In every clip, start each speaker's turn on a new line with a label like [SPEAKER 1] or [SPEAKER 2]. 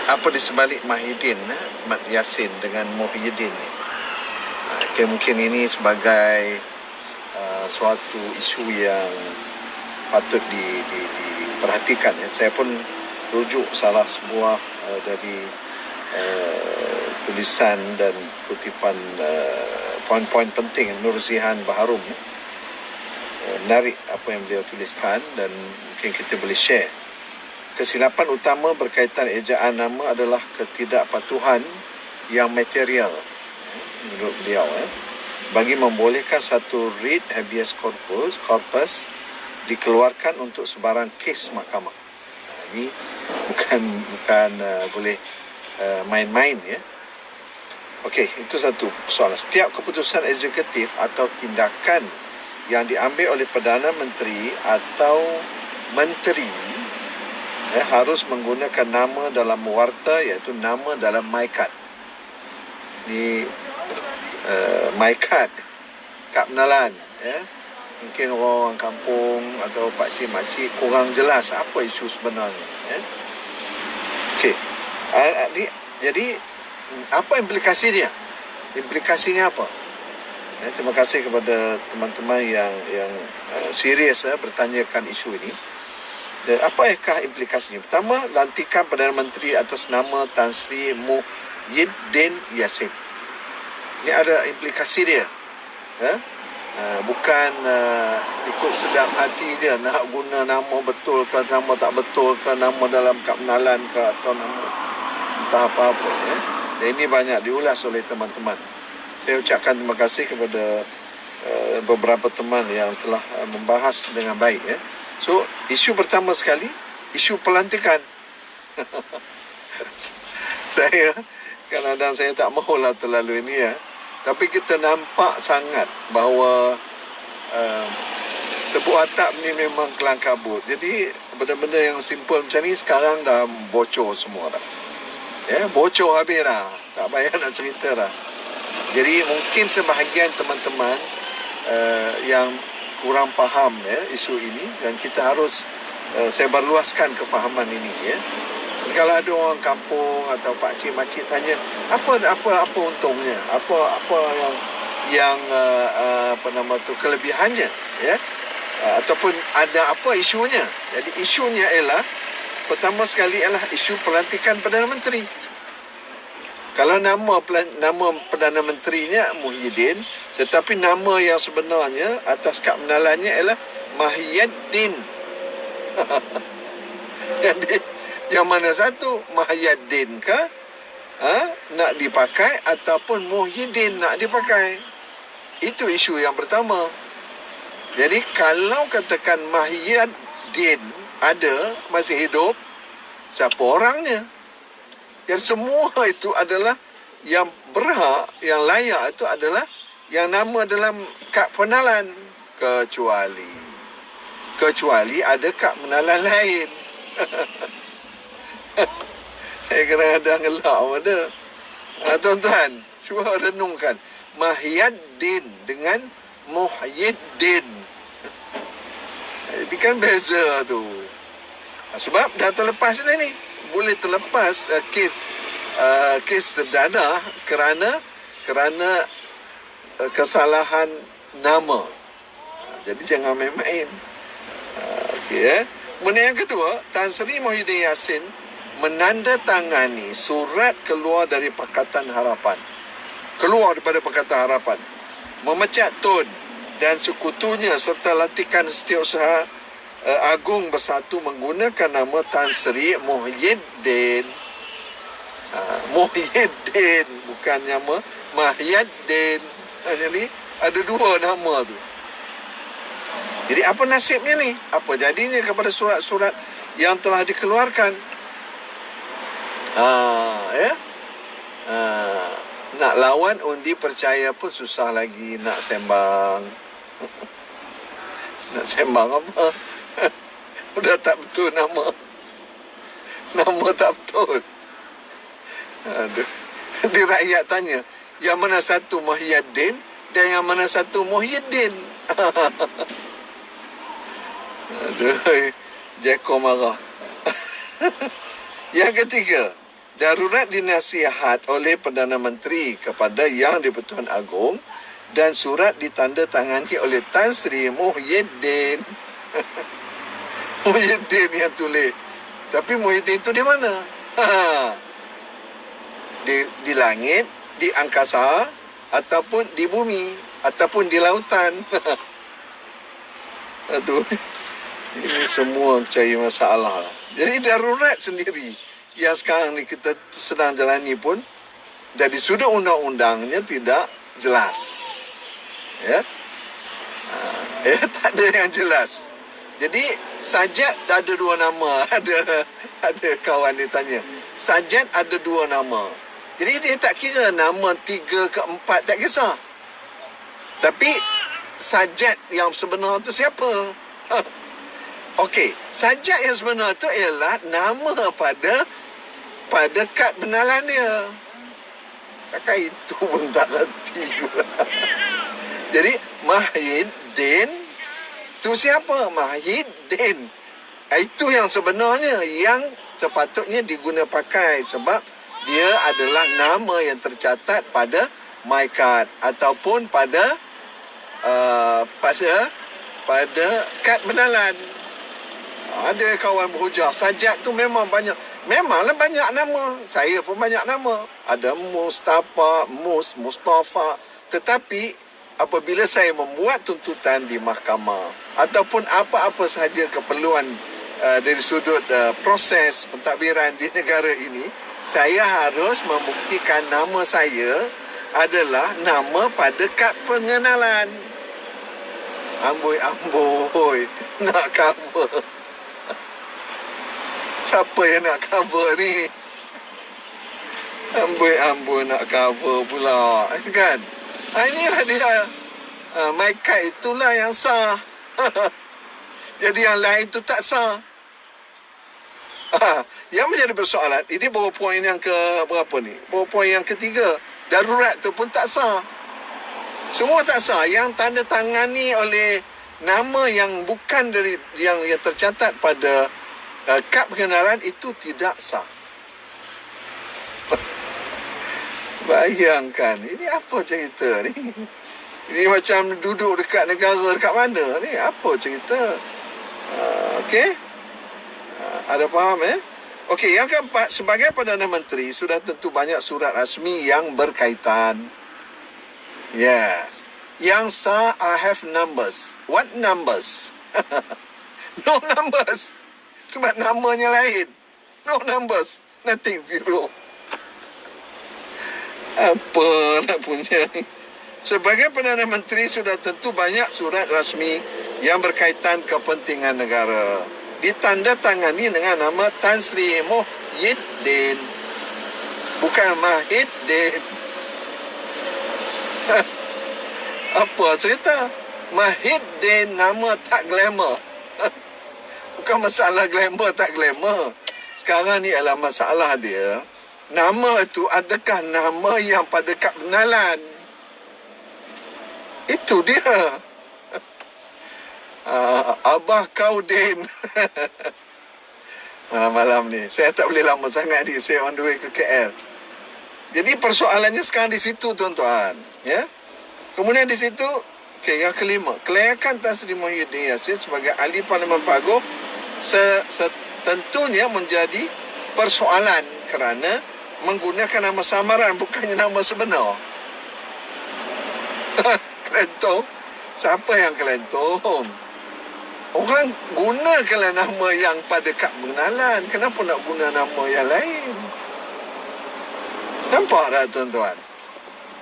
[SPEAKER 1] apa di sebalik Mahidin, Mat Yassin dengan Muhyiddin ni? Okay, mungkin ini sebagai suatu isu yang patut diperhatikan. Saya pun rujuk salah sebuah dari tulisan dan kutipan poin-poin penting Nur Zihan Baharum. Menarik apa yang beliau tuliskan dan mungkin kita boleh share. Kesilapan utama berkaitan ejaan nama adalah ketidakpatuhan yang material, menurut beliau, bagi membolehkan satu writ habeas corpus dikeluarkan untuk sebarang kes mahkamah. Ini bukan boleh main-main, ya. Okey, itu satu soalan. Setiap keputusan eksekutif atau tindakan yang diambil oleh Perdana Menteri atau Menteri harus menggunakan nama dalam warta, iaitu nama dalam MyKad. Ini MyKad, kad pengenalan, ya. Mungkin orang kampung atau pakcik makcik kurang jelas apa isu sebenarnya, ya. Okey. Jadi apa implikasi dia? Implikasinya apa? Terima kasih kepada teman-teman yang serius bertanyakan isu ini. Dan apakah implikasinya? Pertama, lantikan Perdana Menteri atas nama Tan Sri Muhyiddin Yassin. Ini ada implikasi dia. Bukan ikut sedap hati dia nak guna nama betul ke, nama tak betul ke, nama dalam kad pengenalan ke, atau nama entah apa-apa. Dan ini banyak diulas oleh teman-teman. Saya ucapkan terima kasih kepada beberapa teman yang telah membahas dengan baik, ya. So, isu pertama sekali, isu pelantikan. Saya kadang-kadang saya tak mahulah terlalu ini, ya. Tapi kita nampak sangat bahawa tepuk atap ni memang kelang kabut. Jadi benda-benda yang simple macam ni sekarang dah bocor semua dah. Ya, bocor habis dah. Tak payah nak cerita dah. Jadi mungkin sebahagian teman-teman yang kurang faham, ya, isu ini, dan kita harus sebarluaskan kefahaman ini, ya. Kalau ada orang kampung atau pakcik-makcik tanya apa untungnya, apa yang kelebihannya, ya, ataupun ada apa isunya. Jadi isunya ialah pertama sekali ialah isu pelantikan Perdana Menteri. Kalau nama Perdana Menterinya Muhyiddin, tetapi nama yang sebenarnya atas kad pengenalannya ialah Mahyiddin. Jadi yang mana satu, Mahyiddin ke nak dipakai ataupun Muhyiddin nak dipakai? Itu isu yang pertama. Jadi kalau katakan Mahyiddin ada, masih hidup, siapa orangnya? Yang semua itu adalah yang berhak, yang layak itu adalah yang nama dalam kad pengenalan, kecuali ada kad pengenalan lain. Saya kadang-kadang gelak pada tuan-tuan, cuba renungkan Mahyiddin dengan Muhyiddin. Ini kan beza tu. Sebab dah terlepas ni, boleh terlepas kes terdadah kerana kesalahan nama. Jadi jangan main-main. Okey, benda yang kedua, Tan Sri Muhyiddin Yassin menandatangani surat keluar dari Pakatan Harapan. Keluar daripada Pakatan Harapan. Memecat Tun dan sekutunya serta lantikan Setiausaha Agung Bersatu menggunakan nama Tan Sri Muhyiddin. Muhyiddin, bukan nama Mahyiddin. Jadi ada dua nama tu. Jadi apa nasibnya ni? Apa jadinya kepada surat-surat yang telah dikeluarkan? Nak lawan undi percaya pun susah lagi nak sembang. Nak sembang apa? Udah tak betul nama. Nama tak betul. Aduh. Nanti rakyat tanya, yang mana satu Muhyiddin dan yang mana satu Muhyiddin? Aduh, Jeko marah. Yang ketiga, darurat dinasihat oleh Perdana Menteri kepada Yang di-Pertuan Agong dan surat ditandatangani oleh Tan Sri Muhyiddin. Muhyiddin yang tulis. Tapi Muhyiddin itu di mana? Di langit, di angkasa, ataupun di bumi, ataupun di lautan. Aduh, ini semua cari masalah. Jadi darurat sendiri yang sekarang ni kita sedang jalani pun dari sudut undang-undangnya tidak jelas. Ya, tak ada yang jelas. Jadi Sajat ada dua nama. Ada kawan dia tanya, Sajat ada dua nama. Jadi dia tak kira nama 3 ke 4, tak kisah. Tapi Sajat yang sebenar tu siapa? Okey, Sajat yang sebenar tu ialah nama pada kad benalan dia. Kakak itu pun tak reti pula. Jadi Muhyiddin tu siapa? Muhyiddin. Itu yang sebenarnya yang sepatutnya diguna pakai sebab dia adalah nama yang tercatat pada MyKad ataupun pada kad benalan. Ada kawan berhujah, Sajat tu memang banyak. Memanglah banyak nama. Saya pun banyak nama. Ada Mustafa, Mustafa. Tetapi apabila saya membuat tuntutan di mahkamah ataupun apa-apa sahaja keperluan dari sudut proses pentadbiran di negara ini, saya harus membuktikan nama saya adalah nama pada kad pengenalan. Amboi, nak cover. Siapa yang nak cover ni? Amboi nak cover pula, kan? Inilah dia. MyKad itulah yang sah. Jadi yang lain tu tak sah. Yang menjadi persoalan, ini bawa poin yang ke berapa ni? Bawa poin yang ketiga. Darurat tu pun tak sah. Semua tak sah. Yang tanda tangani oleh nama yang bukan dari yang tercatat pada kad pengenalan itu tidak sah. Bayangkan, ini apa cerita ni? Ini macam duduk dekat negara dekat mana ni? Apa cerita? Okey? Ada faham Okey, yang keempat, sebagai Perdana Menteri sudah tentu banyak surat rasmi yang berkaitan. Yes. Yang sah, I have numbers. What numbers? No numbers. Sebab namanya lain. No numbers. Nothing, zero. Apa nak punya ni? Sebagai Perdana Menteri sudah tentu banyak surat rasmi yang berkaitan kepentingan negara. Ditandatangani dengan nama Tan Sri Muhyiddin. Bukan Muhyiddin. Apa cerita? Muhyiddin nama tak glamour. Bukan masalah glamour tak glamour. Sekarang ni adalah masalah dia. Nama itu adakah nama yang pada kad pengenalan? Itu dia. Abah kau Din. Malam-malam ni saya tak boleh lama sangat ni. Saya on the way ke KL. Jadi persoalannya sekarang di situ, tuan-tuan. Ya. Kemudian di situ, okey, yang kelima, kelayakan Tan Sri Muhyiddin Yassin sebagai ahli Parlimen Pak Agong tentunya menjadi persoalan kerana menggunakan nama samaran bukannya nama sebenar. Kelentong. Siapa yang kelentong? Orang gunakanlah nama yang pada kad pengenalan. Kenapa nak guna nama yang lain? Nampak tak, tuan-tuan?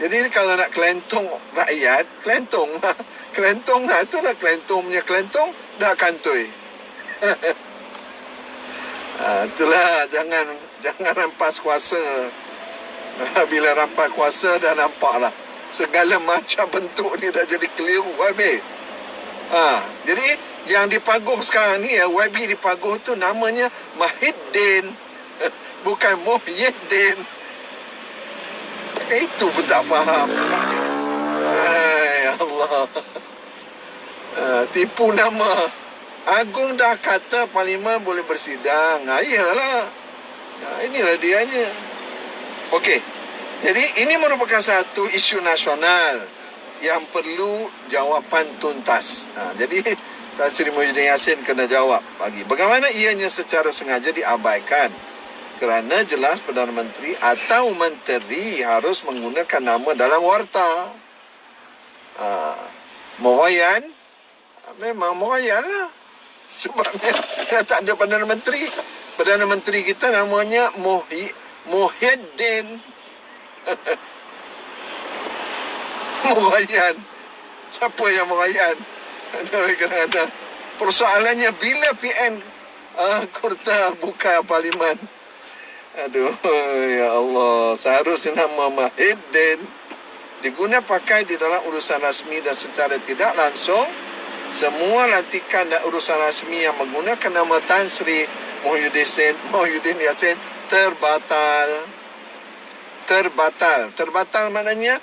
[SPEAKER 1] Jadi kalau nak kelentong rakyat, kelentong lah. Kelentong lah. Itulah kelentong punya kelentong. Dah kantoi. Itulah. Jangan rampas kuasa. Bila rampas kuasa dah nampak lah. Segala macam bentuk ni dah jadi keliru habis. Jadi yang dipaguh sekarang ni, YB dipaguh tu namanya Muhyiddin. Bukan Muhyiddin. Itu pun tak faham. Ya Allah. Tipu nama. Agong dah kata Parlimen boleh bersidang. Iyalah. Inilah dianya. Okey. Jadi ini merupakan satu isu nasional yang perlu jawapan tuntas. Jadi Tan Sri Muhyiddin Yassin kena jawab bagi bagaimana ianya secara sengaja diabaikan, kerana jelas Perdana Menteri atau Menteri harus menggunakan nama dalam warta. Morayan, memang Morayan lah. Sebabnya dah tak ada Perdana Menteri. Perdana Menteri kita namanya Muhyiddin. Morayan. Siapa yang Morayan? Kadang-kadang persoalannya bila PN Kurta buka parlimen. Aduh, ya Allah. Seharusnya nama Muhyiddin diguna pakai di dalam urusan rasmi dan secara tidak langsung semua lantikan dan urusan rasmi yang menggunakan nama Tan Sri Muhyiddin Yassin terbatal. Terbatal maknanya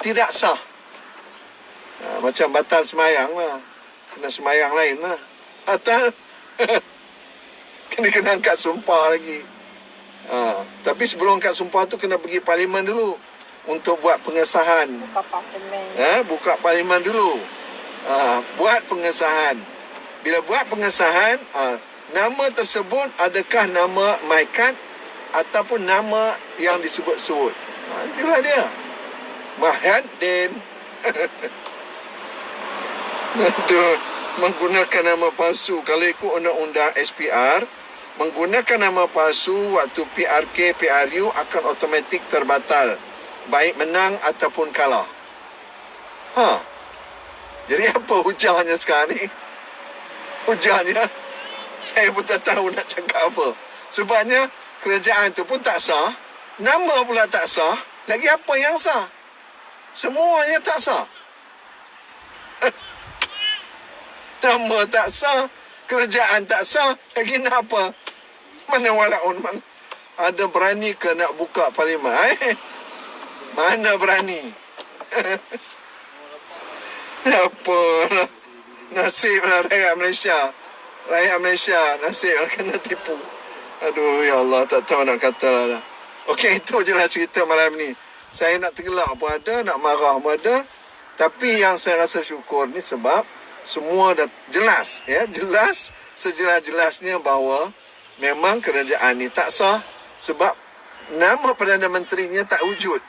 [SPEAKER 1] tidak sah. Macam batal semayang lah. Kena semayang lain lah. Batal. Kena angkat sumpah lagi. Tapi sebelum angkat sumpah tu kena pergi parlimen dulu untuk buat pengesahan.
[SPEAKER 2] Buka parlimen.
[SPEAKER 1] Buka parlimen dulu. Buat pengesahan. Bila buat pengesahan, nama tersebut adakah nama MyKad ataupun nama yang disebut-sebut. Itulah dia. Muhyiddin. Aduh, menggunakan nama palsu. Kalau ikut undang-undang SPR, menggunakan nama palsu waktu PRK, PRU akan automatik terbatal, baik menang ataupun kalah. Jadi apa hujahnya sekarang ni? Hujahnya, saya pun tak tahu nak cakap apa. Sebabnya, kerajaan tu pun tak sah, nama pula tak sah, lagi apa yang sah? Semuanya tak sah. Nama tak sah, kerajaan tak sah, lagi nak apa? Mana walaun mana? Ada berani ke nak buka parlimen? Mana berani? Apalah. Nasiblah rakyat Malaysia. Rakyat Malaysia nasiblah kena tipu. Aduh, ya Allah, tak tahu nak kata lah. Okey, itu je lah cerita malam ni. Saya nak tergelak pun ada, nak marah pun ada. Tapi yang saya rasa syukur ni sebab semua dah jelas, ya, jelas sejelas-jelasnya bahawa memang kerajaan ni tak sah sebab nama Perdana Menterinya tak wujud.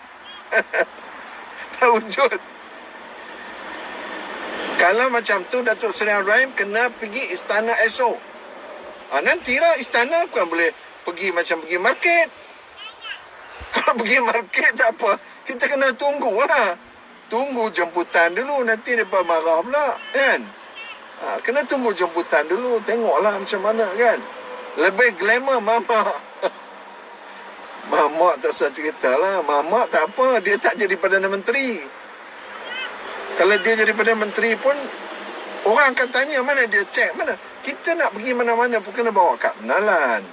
[SPEAKER 1] Tak wujud. Kalau macam tu Datuk Seri Ibrahim kena pergi istana esok. Nantilah istana bukan boleh pergi macam pergi market. Kalau pergi market tak apa, kita kena tunggu lah. Tunggu jemputan dulu, nanti mereka marah pula, kan? Kena tunggu jemputan dulu, tengoklah macam mana, kan? Lebih glamour Mamak. Mamak tak usah cerita lah. Mamak tak apa, dia tak jadi Perdana Menteri. Kalau dia jadi Perdana Menteri pun, orang akan tanya, mana dia cek, mana? Kita nak pergi mana-mana pun kena bawa kad pengenalan.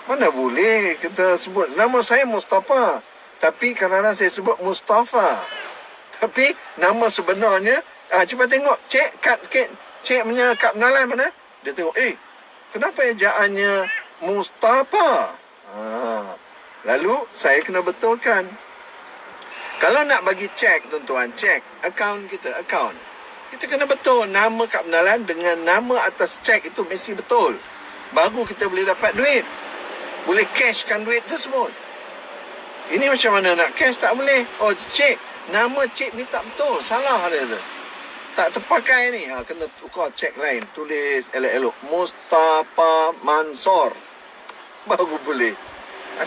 [SPEAKER 1] Mana boleh kita sebut, nama saya Mustafa. Tapi kadang-kadang saya sebut Mustafa. Tapi nama sebenarnya, cuba tengok, cek punya kad pengenalan mana? Dia tengok, kenapa ejaannya Mustafa? Lalu saya kena betulkan. Kalau nak bagi cek, tuan-tuan, cek akaun kita, akaun. Kita kena betul nama kad pengenalan dengan nama atas cek itu mesti betul. Baru kita boleh dapat duit. Boleh cashkan duit tersebut. Ini macam mana nak cash? Tak boleh. Oh, cik, nama cik ni tak betul. Salah dia tu. Tak terpakai ni. Kena tukar cek lain. Tulis elok-elok. Mustafa Mansor. Baru boleh.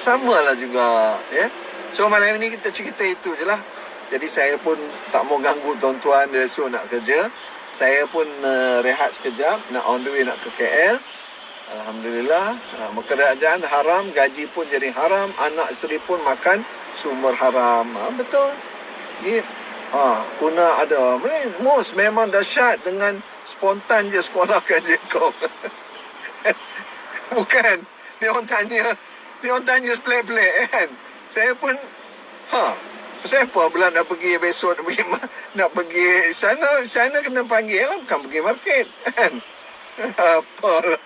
[SPEAKER 1] Samalah juga. Ya. So, malam ni kita cerita itu je lah. Jadi, saya pun tak mau ganggu tuan-tuan. Dia suruh nak kerja. Saya pun rehat sekejap. Nak on the way nak ke KL. Alhamdulillah, kerajaan haram, gaji pun jadi haram, anak isteri pun makan sumber haram. Betul. Ni kuna ada. Mus memang dahsyat dengan spontan je sekolahkan Jekong. Bukan. Dia orang tanya pelik-pelik, kan. Saya pun saya apa pula nak pergi besok nak pergi sana kena panggil lah, bukan pergi market, kan. Apalah.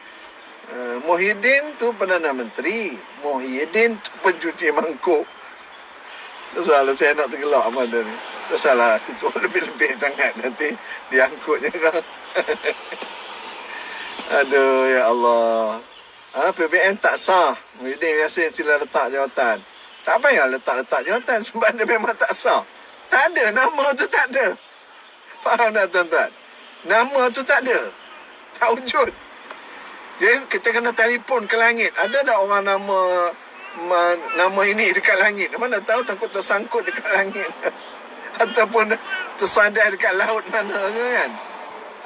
[SPEAKER 1] Muhyiddin tu Perdana Menteri, Muhyiddin tu pencuci mangkuk. Soalan saya nak tergelak mana ni. Tak salah, aku tu lebih-lebih sangat nanti diangkutnya kan. Aduh, ya Allah. PBN tak sah. Muhyiddin biasa sila letak jawatan. Tak payah letak-letak jawatan sebab dia memang tak sah. Tak ada, nama tu tak ada. Faham tak tuan-tuan? Nama tu tak ada. Tak wujud. Jadi kita kena telefon ke langit. Ada tak orang nama ini dekat langit? Mana tahu takut tersangkut dekat langit. Ataupun tersadar dekat laut mana kan?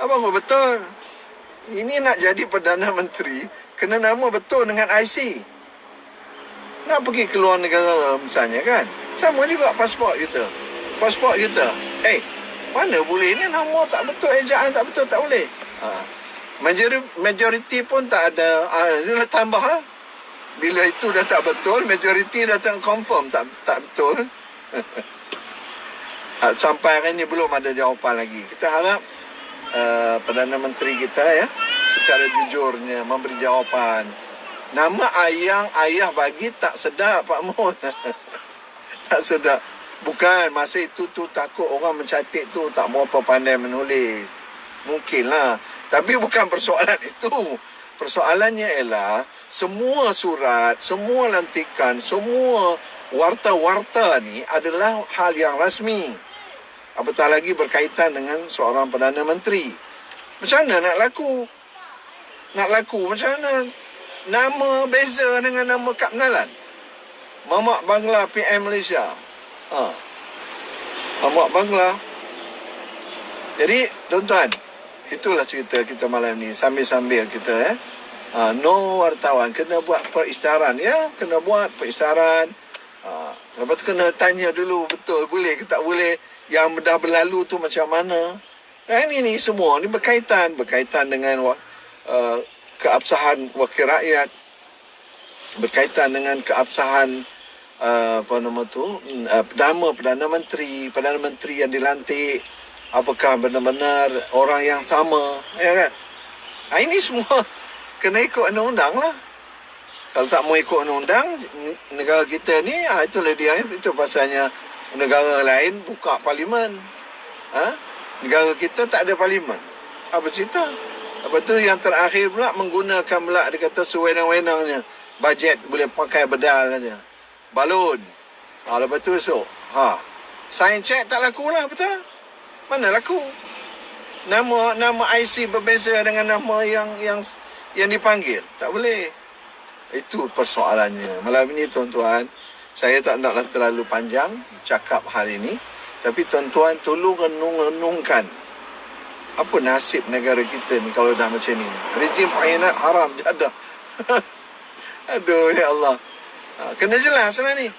[SPEAKER 1] Abang betul. Ini nak jadi Perdana Menteri, kena nama betul dengan IC. Nak pergi keluar negara misalnya kan? Sama juga pasport kita. Pasport kita. Mana boleh ni nama tak betul, ejaan tak betul, tak boleh. Majoriti pun tak ada. Dia tambah lah. Bila itu dah tak betul, majoriti datang confirm tak betul. Sampai hari ini belum ada jawapan lagi. Kita harap Perdana Menteri kita ya secara jujurnya memberi jawapan. Nama ayah bagi tak sedap Pak Mun. Tak sedap. Bukan masa itu tu takut orang mencatat tu tak berapa pandai menulis. Mungkinlah. Tapi bukan persoalan itu. Persoalannya ialah semua surat, semua lantikan, semua warta-warta ni adalah hal yang rasmi. Apatah lagi berkaitan dengan seorang Perdana Menteri. Macam mana nak laku? Nak laku macam mana? Nama beza dengan nama Kad Penalan. Mamak Bangla PM Malaysia. Mamak Bangla. Jadi, tuan-tuan, itulah cerita kita malam ni. Sambil-sambil kita no wartawan. Kena buat perisytiharan. Ya, kena buat perisytiharan. Lepas tu kena tanya dulu betul boleh ke tak boleh. Yang dah berlalu tu macam mana. Ini semua. Ini berkaitan dengan keabsahan wakil rakyat. Berkaitan dengan keabsahan Perdana Menteri yang dilantik. Apakah benar-benar orang yang sama, ya kan? Ini semua kena ikut undang-undang lah. Kalau tak mau ikut undang-undang, negara kita ni, itulah dia, itu pasalnya negara lain buka parlimen. Negara kita tak ada parlimen. Apa cerita? Lepas tu yang terakhir pula menggunakan pula, dia kata sewenang-wenangnya. Bajet boleh pakai bedal saja. Balon. Lepas tu esok. Sign check tak laku lah, betul? Mana laku? Nama IC berbeza dengan nama yang dipanggil. Tak boleh. Itu persoalannya. Malam ini tuan-tuan, saya tak naklah terlalu panjang cakap hal ini. Tapi tuan-tuan tolong renungkan. Apa nasib negara kita ni kalau dah macam ni? Rejim pengkhianat haram jadah. Aduh, ya Allah. Kena jelas lah ni.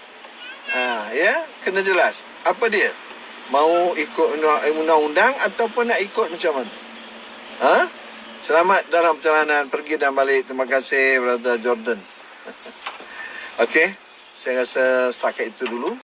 [SPEAKER 1] Ya, kena jelas. Apa dia? Mau ikut undang-undang ataupun nak ikut macam mana? Selamat dalam perjalanan pergi dan balik. Terima kasih, Brother Jordan. Okey, saya rasa setakat itu dulu.